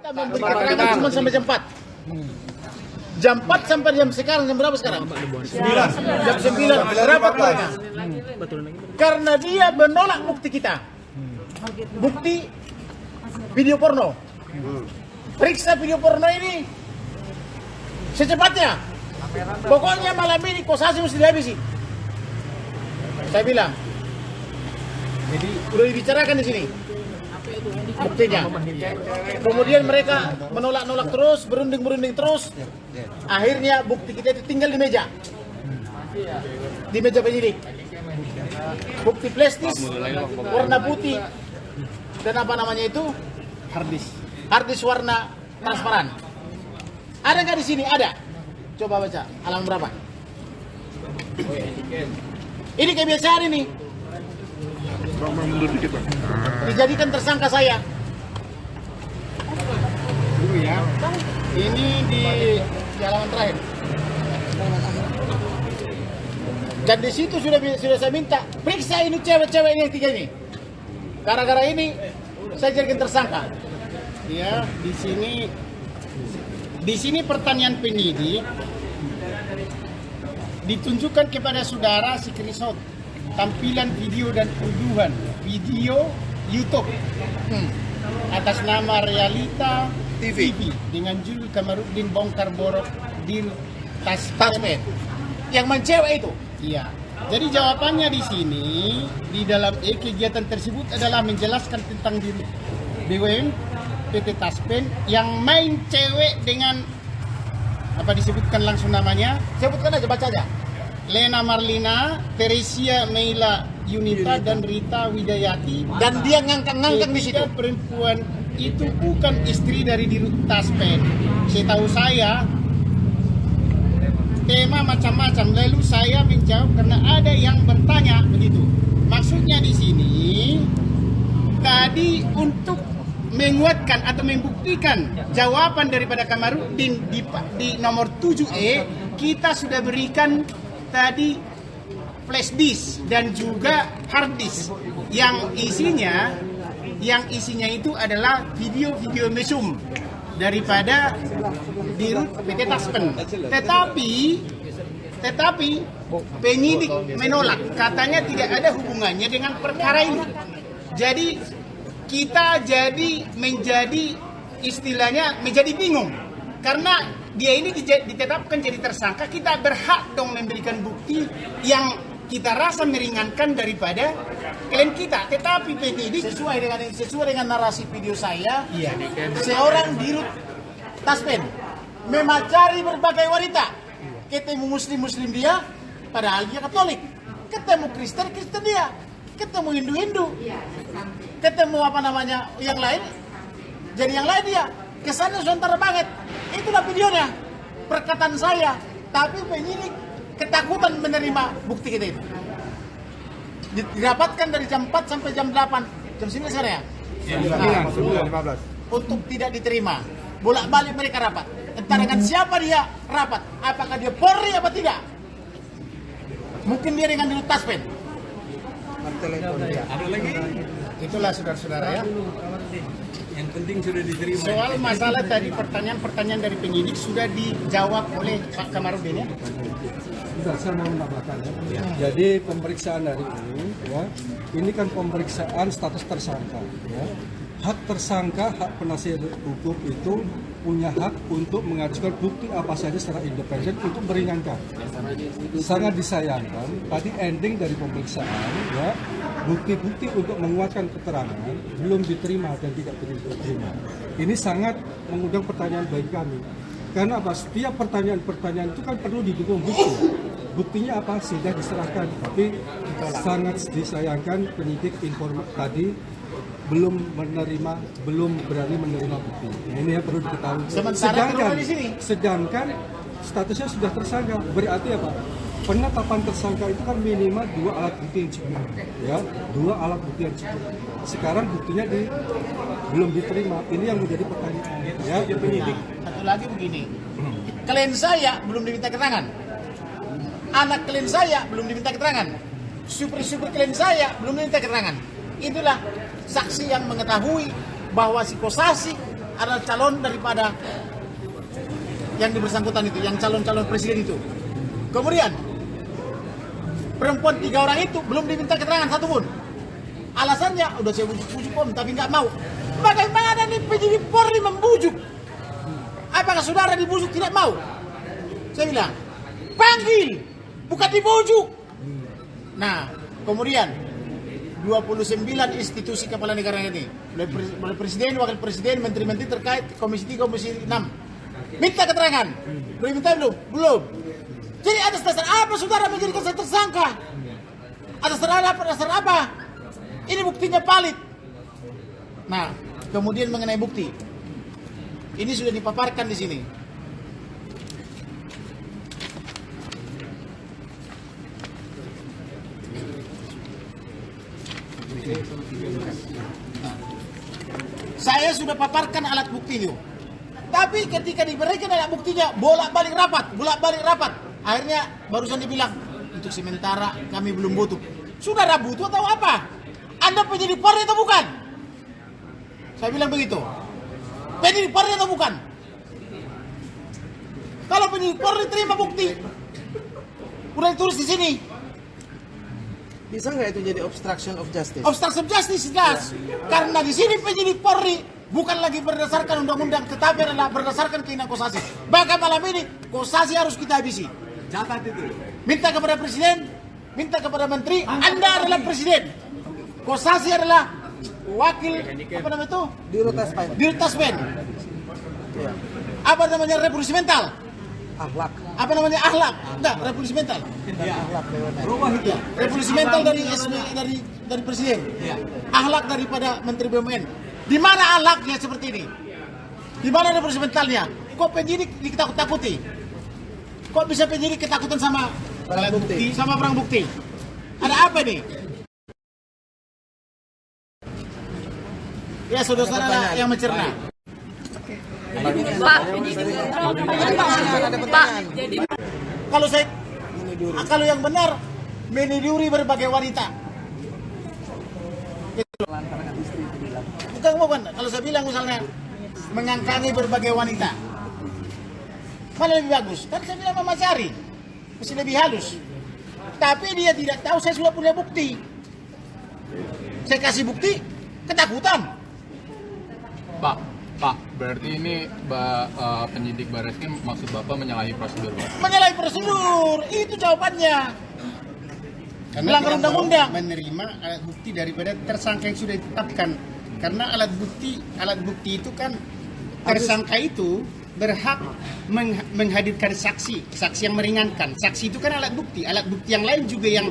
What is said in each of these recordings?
Kita memberi keterangan cuma sampai jam 4. Jam 4 sampai jam sekarang, jam berapa sekarang? 9. Jam 9 rapat mereka. Karena dia menolak bukti kita. Bukti video porno. Periksa video porno ini secepatnya. Pokoknya malam ini kosasi mesti dihabisi. Saya bilang. Jadi udah dibicarakan di sini. Buktinya. Kemudian mereka menolak-nolak terus, berunding terus. Akhirnya bukti kita itu tinggal di meja. Di meja penyidik. Bukti plastis warna putih dan apa namanya itu? Harddisk warna transparan. Ada nggak di sini? Ada. Coba baca halaman berapa? Ini kebiasaan ini. Dijadikan tersangka saya. Dulu ya. Ini di halaman terakhir. Dan di situ sudah saya minta periksa ini cewek-cewek ini yang 3 ini. Gara-gara ini saya jadikan tersangka. Ya, di sini pertanyaan penyidik ditunjukkan kepada saudara screenshot tampilan video dan tuduhan video YouTube atas nama Realita TV dengan judul Kamarudin bongkar borok di Taspen yang mencewek itu. Iya. Jadi jawabannya di sini di dalam kegiatan tersebut adalah menjelaskan tentang diri BWM PT Taspen yang main cewek dengan apa disebutkan langsung namanya? Sebutkan aja, baca aja. Lena Marlina, Teresia Meila Yunita dan Rita Widayati. Dan dia ngangkang di situ. Perempuan itu bukan istri dari Dirut Taspen. Setahu saya tema macam-macam. Lalu saya menjawab karena ada yang bertanya begitu. Maksudnya di sini tadi untuk menguatkan atau membuktikan jawaban daripada Kamarudin di nomor 7E kita sudah berikan tadi flash disk dan juga hard disk yang isinya itu adalah video-video mesum daripada Dirut PT Taspen. Tetapi penyidik menolak, katanya tidak ada hubungannya dengan perkara ini. Jadi kita menjadi istilahnya menjadi bingung karena dia ini ditetapkan jadi tersangka, kita berhak dong memberikan bukti yang kita rasa meringankan daripada klaim kita. Tetapi penyidik sesuai dengan narasi video saya, seorang Dirut Taspen memacari berbagai wanita, ketemu muslim dia, padahal dia Katolik, ketemu Kristen dia, ketemu Hindu, ketemu apa namanya yang lain, jadi yang lain dia, kesannya sementara banget. Itulah videonya, perkataan saya, tapi penyidik ketakutan menerima bukti kita itu. Didapatkan dari jam 4 sampai jam 8, jam 9 sekarang ya? 9:15. Untuk tidak diterima, bolak-balik mereka rapat. Entah dengan siapa dia rapat, apakah dia Polri apa tidak? Mungkin dia dengan Dirut Taspen. Ada lagi? Itulah saudara-saudara ya. Yang penting sudah diterima. Soal masalah tadi pertanyaan dari penyidik sudah dijawab oleh Pak Kamarudin ya. Sudah, saya mau menambahkan ya. Jadi pemeriksaan hari ini kan pemeriksaan status tersangka. Ya. Hak tersangka, hak penasihat hukum itu punya hak untuk mengajukan bukti apa saja secara independen untuk meringankan. Sangat disayangkan tadi ending dari pemeriksaan ya, bukti-bukti untuk menguatkan keterangan belum diterima dan tidak diterima. Ini sangat mengundang pertanyaan bagi kami. Karena apa? Setiap pertanyaan-pertanyaan itu kan perlu didukung bukti. Buktinya apa? Sudah diserahkan. Tapi sangat disayangkan penyidik tadi belum berani menerima bukti. Ini yang perlu diketahui. Sedangkan statusnya sudah tersangka. Berarti apa? Penetapan tersangka itu kan minimal 2 alat bukti yang cukup, ya, 2 alat bukti yang cukup. Sekarang buktinya belum diterima. Ini yang menjadi pertanyaan. Ya, penyidik. Satu lagi begini, klien saya belum diminta keterangan, anak klien saya belum diminta keterangan, supir klien saya belum diminta keterangan. Itulah saksi yang mengetahui bahwa si Kosasi adalah calon daripada yang bersangkutan itu, yang calon-calon presiden itu. Kemudian perempuan 3 orang itu belum diminta keterangan satu pun. Alasannya udah saya bujuk-bujuk om tapi nggak mau. Bagaimana nih penyidik Polri membujuk? Apakah saudara dibujuk tidak mau? Saya bilang panggil, bukan dibujuk. Nah, kemudian 29 institusi kepala negara ini, mulai presiden, wakil presiden, menteri-menteri terkait, komisi 3, komisi 6, minta keterangan. Belum minta belum? Belum. Jadi atas dasar apa saudara menjadikan saya tersangka? Atas dasar apa? Ini buktinya valid. Nah, kemudian mengenai bukti, ini sudah dipaparkan di sini. Saya sudah paparkan alat bukti itu. Tapi ketika diberikan alat buktinya, bolak-balik rapat. Akhirnya barusan dibilang, untuk sementara kami belum butuh. Saudara butuh atau apa? Anda penyidik Polri atau bukan? Saya bilang begitu. Penyidik Polri atau bukan? Kalau penyidik Polri terima bukti, udah ditulis di sini. Bisa nggak itu jadi obstruction of justice? Obstruction of justice jelas. Karena di sini penyidik Polri bukan lagi berdasarkan undang-undang, tetapi adalah berdasarkan keinginan Kosasi. Bahkan malam ini Kosasi harus kita habisi. Catat itu. Minta kepada presiden, minta kepada menteri, Anda adalah presiden. Kosasi adalah wakil apa namanya itu? Dirut Taspen. Ya. Apa namanya revolusi mental? Akhlak. Apa namanya akhlak? Enggak, revolusi mental. Akhlak BUMN. Berubah itu. Ya, revolusi mental dari dari presiden. Ya. Akhlak daripada menteri BUMN. Di mana akhlaknya seperti ini? Di mana revolusi mentalnya? Kok penyidik ditakut-takuti? Kok bisa penyidik ketakutan sama Barang bukti. Sama barang bukti? Ada apa nih? Ya saudara-saudara yang mencerna. Kalau yang benar meniduri berbagai wanita. Bukan. Kalau saya bilang misalnya mengangkangi berbagai wanita, mana lebih bagus? Kan saya bilang Mama Cari masih lebih halus. Tapi dia tidak tahu saya sudah punya bukti. Saya kasih bukti, ketakutan. Pak, berarti ini penyidik Barreskrim maksud Bapak menyalahi prosedur, Pak? Menyalahi prosedur, itu jawabannya. Melanggar undang-undang. Menerima alat bukti daripada tersangka yang sudah ditetapkan. Karena alat bukti itu kan tersangka itu berhak menghadirkan saksi yang meringankan. Saksi itu kan alat bukti yang lain juga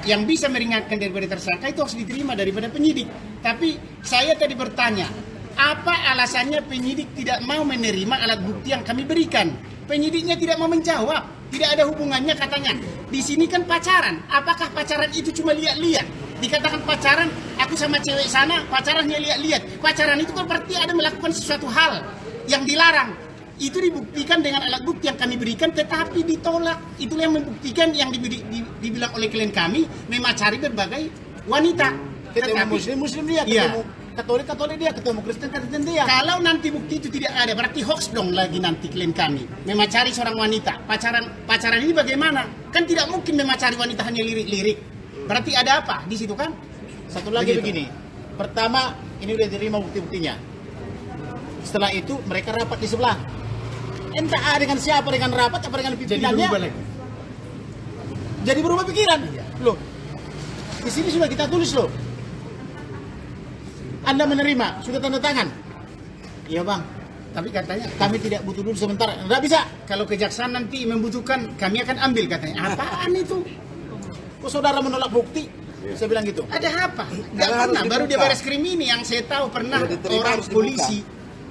yang bisa meringankan daripada tersangka itu harus diterima daripada penyidik. Tapi saya tadi bertanya, apa alasannya penyidik tidak mau menerima alat bukti yang kami berikan? Penyidiknya tidak mau menjawab, tidak ada hubungannya katanya. Di sini kan pacaran, apakah pacaran itu cuma lihat-lihat? Dikatakan pacaran, aku sama cewek sana, pacarannya lihat-lihat. Pacaran itu kan berarti ada melakukan sesuatu hal yang dilarang. Itu dibuktikan dengan alat bukti yang kami berikan, tetapi ditolak. Itulah yang membuktikan yang dibilang oleh klien kami, memacari berbagai wanita. Ketemu muslim dia, ketemu Katolik dia, ketemu Kristen dia. Kalau nanti bukti itu tidak ada, berarti hoax dong lagi nanti klien kami. Memacari seorang wanita. Pacaran ini bagaimana? Kan tidak mungkin memacari wanita hanya lirik-lirik. Berarti ada apa di situ kan? Satu lagi begini. Pertama, ini udah diterima bukti-buktinya. Setelah itu mereka rapat di sebelah. Entah dengan siapa, dengan rapat apa dengan pimpinannya. Jadi berubah pikiran. Loh, di sini sudah kita tulis loh. Anda menerima, sudah tanda tangan. Iya bang, Tapi katanya kami tidak butuh dulu sebentar. Nggak bisa. kalau kejaksaan nanti membutuhkan, kami akan ambil katanya. Apaan itu? Kok saudara menolak bukti? Saya bilang gitu. Ada apa? Nggak Karena pernah. harus Baru dibuka. dia Barreskrim ini yang saya tahu pernah Kalau diterima orang harus dibuka. polisi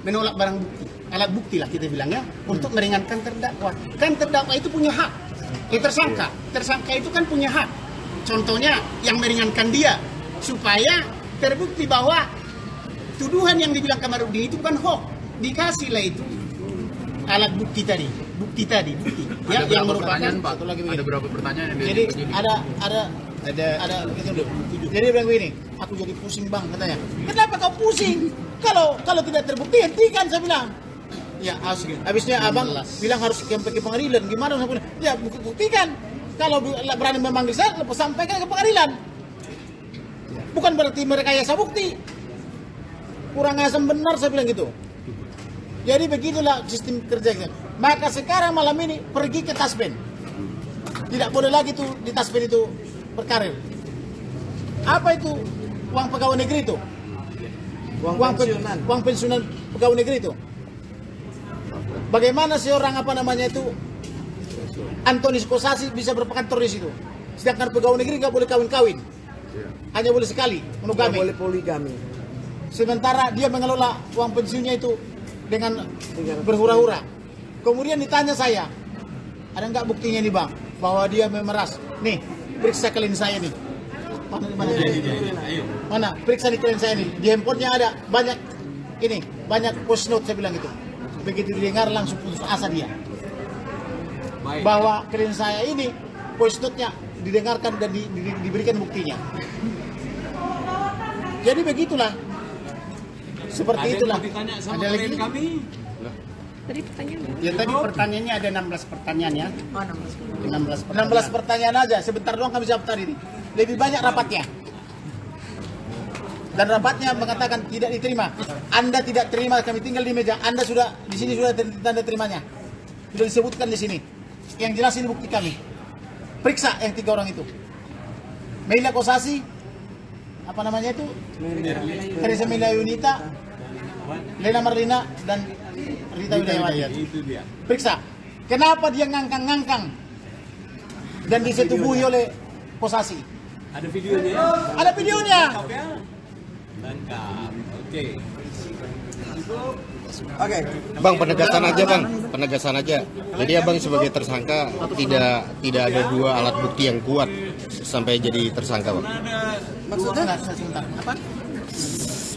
menolak barang bukti. Alat bukti lah kita bilangnya untuk meringankan terdakwa. Kan terdakwa itu punya hak. Tersangka itu kan punya hak. Contohnya yang meringankan dia supaya terbukti bahwa tuduhan yang dibilang Kamarudin itu bukan hoax. Dikasihlah itu alat bukti tadi. Ada yang berapa merupakan pertanyaan, Pak? satu lagi begini. Ada berapa pertanyaan yang Jadi penyidik? ada gitu loh. Jadi dia bilang begini, aku jadi pusing bang katanya. Kenapa kau pusing? Kalau tidak terbukti hentikan, saya bilang. Ya, habisnya abang bilang harus ke pengadilan. Gimana? Ya, buktikan. Kalau berani memanggil saya, sampaikan ke pengadilan. Bukan berarti merekayasa bukti. Kurang asam benar, saya bilang gitu. Jadi begitulah sistem kerjanya. Maka sekarang malam ini pergi ke Taspen. Tidak boleh lagi tuh di Taspen itu berkarir. Apa itu uang pegawai negeri itu? Uang pensiunan pegawai negeri itu. Bagaimana seorang Antonius Kosasi bisa berkantor di situ? Sedangkan pegawai negeri nggak boleh kawin-kawin, hanya boleh sekali monogami. Boleh poligami. Sementara dia mengelola uang pensiunnya itu dengan berhura-hura. Kemudian ditanya saya, ada nggak buktinya nih bang bahwa dia memeras? Nih, periksa klien saya nih. Mana? Periksa di klien saya nih. Di handphonenya ada banyak post note, saya bilang gitu. Begitu didengar langsung putus asa dia. Bahwa klien saya ini voice note-nya didengarkan dan diberikan buktinya. Jadi begitulah. Seperti itulah. Ada lagi kami. Tadi pertanyaannya ada 16 pertanyaan ya. 16 pertanyaan aja. Sebentar doang kami jawab tadi. Lebih banyak rapatnya. Dan rapatnya mengatakan tidak diterima. Anda tidak terima, kami tinggal di meja. Anda sudah di sini sudah tanda terimanya. Sudah disebutkan di sini. Yang jelas ini bukti kami. Periksa yang 3 orang itu. Meila Kosasi, apa namanya itu? Teresa Meila Yunita, Lena Marlina dan Rita Widayawati. Periksa. Kenapa dia ngangkang-ngangkang dan disetubuhi oleh Kosasi? Ada videonya? Ada videonya. Lengkap. Oke. Oke. Bang, penegasan aja. Jadi abang sebagai tersangka tidak ada 2 alat bukti yang kuat sampai jadi tersangka, bang. Maksudnya? Apa?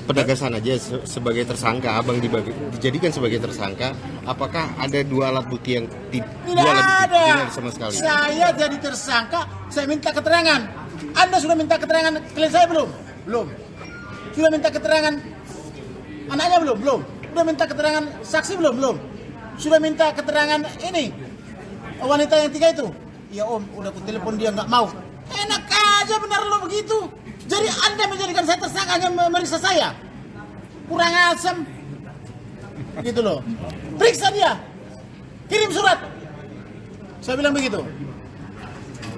Penegasan aja sebagai tersangka, abang dijadikan sebagai tersangka. Apakah ada 2 alat bukti yang tidak ada sama sekali? Saya jadi tersangka, saya minta keterangan. Anda sudah minta keterangan klien saya belum? Belum. Sudah minta keterangan anaknya belum? Belum. Sudah minta keterangan saksi belum? Belum. Sudah minta keterangan ini wanita yang 3 itu? Ya om, udah aku telepon dia nggak mau. Enak aja benar lo begitu. Jadi Anda menjadikan saya tersangka hanya memeriksa saya. Kurang asam. Gitu loh. Periksa dia. Kirim surat. Saya bilang begitu.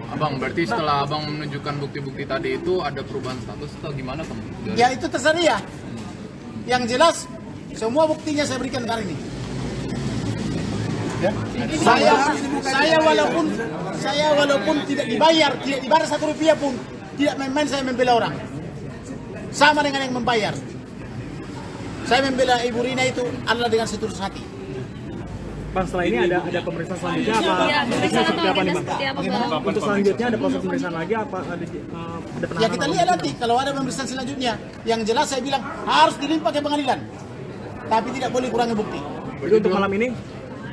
Abang, berarti setelah abang menunjukkan bukti-bukti tadi itu ada perubahan status atau gimana kamu? Ya itu terserah dia. Yang jelas semua buktinya saya berikan hari ini. Ya. Saya walaupun tidak dibayar 1 rupiah pun, tidak main-main saya membela orang. Sama dengan yang membayar. Saya membela Ibu Rina itu adalah dengan setulus hati. Bang, setelah ini ada pemeriksaan selanjutnya apa? Pemeriksaan seperti apa nih, Bang? Untuk selanjutnya ada proses pemeriksaan lagi apa ada penanganan? Ya kita lihat nanti kalau ada pemeriksaan selanjutnya. Yang jelas saya bilang harus dilimpah ke pengadilan. Tapi tidak boleh kurangi bukti. Jadi untuk malam ini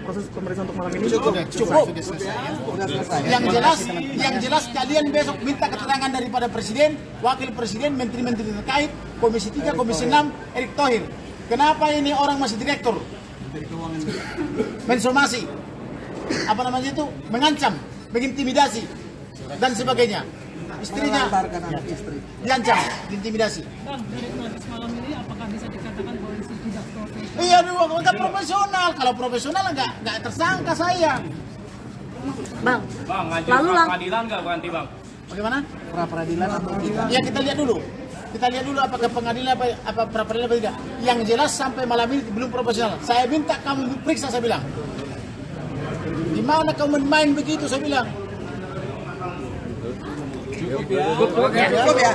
proses pemeriksaan untuk malam ini cukup. Yang jelas kalian besok minta keterangan daripada presiden, wakil presiden, menteri-menteri terkait, komisi 3, komisi 6, Erick Thohir. Kenapa ini orang masih direktur? Mensomasi, apa namanya itu, mengancam, mengintimidasi dan sebagainya. Istrinya diancam, diintimidasi. Bang, dari kondisi malam ini apakah bisa dikatakan polisi tidak profesional? Iya, enggak profesional. Kalau profesional enggak tersangka saya. Bang, lalu peradilan nggak ganti, Bang? Bagaimana? Pra peradilan atau tidak? Ya kita lihat dulu. Kita lihat dulu apakah pengadilan apa pra peradilan apa tidak. Yang jelas sampai malam ini belum profesional. Saya minta kamu periksa, saya bilang. Di mana kamu main begitu, saya bilang. Cukup ya.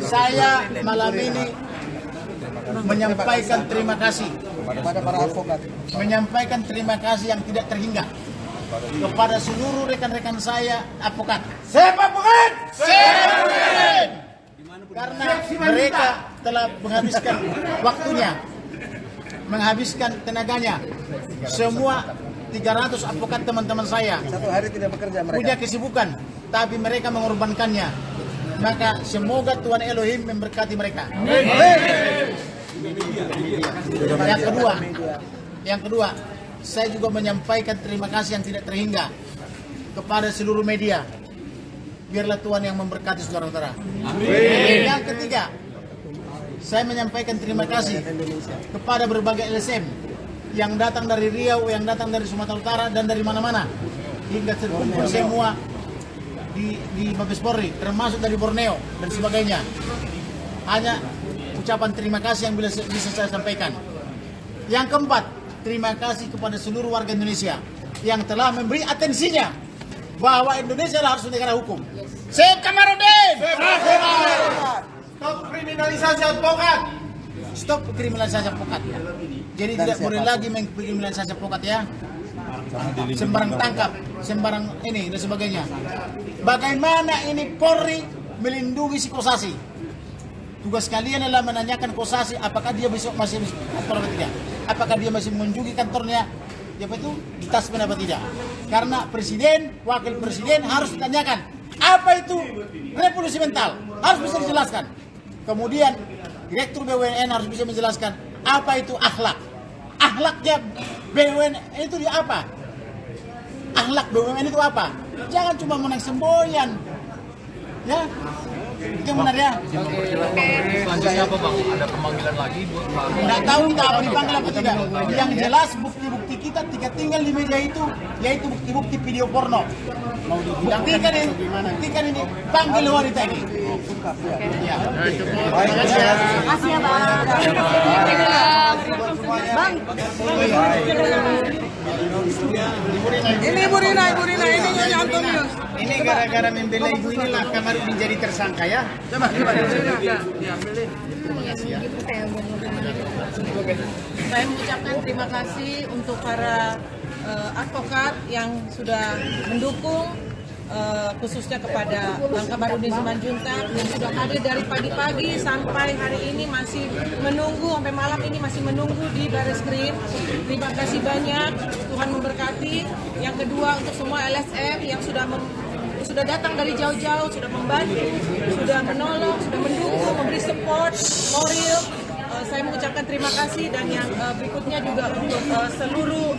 Saya malam ini menyampaikan terima kasih Kepada para advokat. menyampaikan terima kasih yang tidak terhingga kepada seluruh rekan-rekan saya advokat. Siapa bukan? Karena mereka telah menghabiskan waktunya, menghabiskan tenaganya. Semua 300 advokat teman-teman saya Satu hari tidak bekerja mereka. punya kesibukan, tapi mereka mengorbankannya Maka semoga Tuhan Elohim memberkati mereka. Yang kedua, saya juga menyampaikan terima kasih yang tidak terhingga kepada seluruh media. Biarlah Tuhan yang memberkati saudara-saudara. Yang ketiga, saya menyampaikan terima kasih kepada berbagai LSM yang datang dari Riau, yang datang dari Sumatera Utara dan dari mana-mana hingga terkumpul semua di Mabes Polri, termasuk dari Borneo dan sebagainya. Hanya ucapan terima kasih yang bisa saya sampaikan. Yang keempat, terima kasih kepada seluruh warga Indonesia yang telah memberi atensinya bahwa Indonesia harus negara hukum. Sep Kamarudin! Stop kriminalisasi advokat. Stop kriminalisasi advokat. Jadi tidak boleh lagi mengkriminalisasi advokat ya. Sembarang tangkap, sembarang ini dan sebagainya. Bagaimana ini Polri melindungi si Kosasi? Tugas kalian adalah menanyakan Kosasi apakah dia besok masih kantor atau tidak. Apakah dia masih mengunjungi kantornya? Ya itu di taspen apa tidak? Karena presiden, wakil presiden harus ditanyakan apa itu revolusi mental, harus bisa dijelaskan. Kemudian direktur BUMN harus bisa menjelaskan apa itu akhlak. Akhlaknya BUMN itu dia apa? Akhlak BUMN itu apa? Jangan cuma menang semboyan. Ya, itu yang benar ya. Selanjutnya apa Bang? Ada pemanggilan lagi buat Pak? Nggak tahu kita dipanggil apa tidak. Yang jelas bukti-bukti kita tinggal di meja itu, yaitu bukti-bukti video porno. Mau buktikan ini, panggil wanita ini. Ya. Makasih ya Bang. Ini Bu Rina, ini Nyonya Antonius. Ini gara-gara membela ibu inilah Kamarudin jadi tersangka ya. Coba. Saya mengucapkan terima kasih untuk para advokat yang sudah mendukung, khususnya kepada Bang Kamarudin Simanjuntak yang sudah hadir dari pagi-pagi sampai hari ini masih menunggu, sampai malam ini masih menunggu di Barreskrim. Terima kasih banyak, Tuhan memberkati. Yang kedua untuk semua LSM yang sudah datang dari jauh-jauh, sudah membantu, sudah menolong, sudah mendukung, memberi support moral. Saya mengucapkan terima kasih, dan yang berikutnya juga untuk seluruh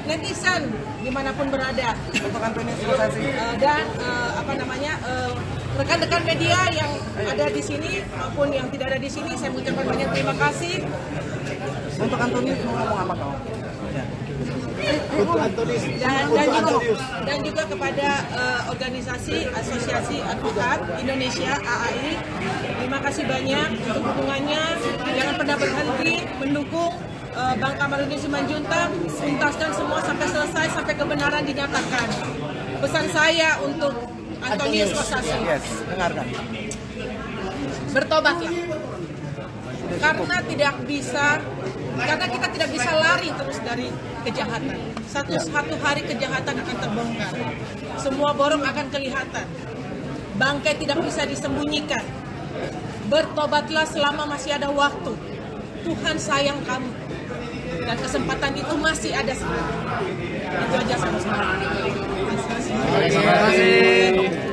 netizen dimanapun berada, dan rekan-rekan media yang ada di sini maupun yang tidak ada di sini, saya mengucapkan banyak terima kasih. Untuk Antonius mau ngomong apa kau? Dan juga kepada organisasi Asosiasi Advokat Indonesia AAI, terima kasih banyak untuk dukungannya. Jangan pernah berhenti mendukung Bang Kamarudin Simanjuntak, tuntaskan semua sampai selesai, sampai kebenaran dinyatakan. Pesan saya untuk Antonius Kosasi, Dengarkan. bertobatlah. Karena kita tidak bisa lari terus dari kejahatan. Satu hari kejahatan akan terbongkar. Semua borong akan kelihatan. Bangkai tidak bisa disembunyikan. Bertobatlah selama masih ada waktu. Tuhan sayang kamu. Dan kesempatan itu masih ada sekarang. Itu aja sama-sama. Terima kasih.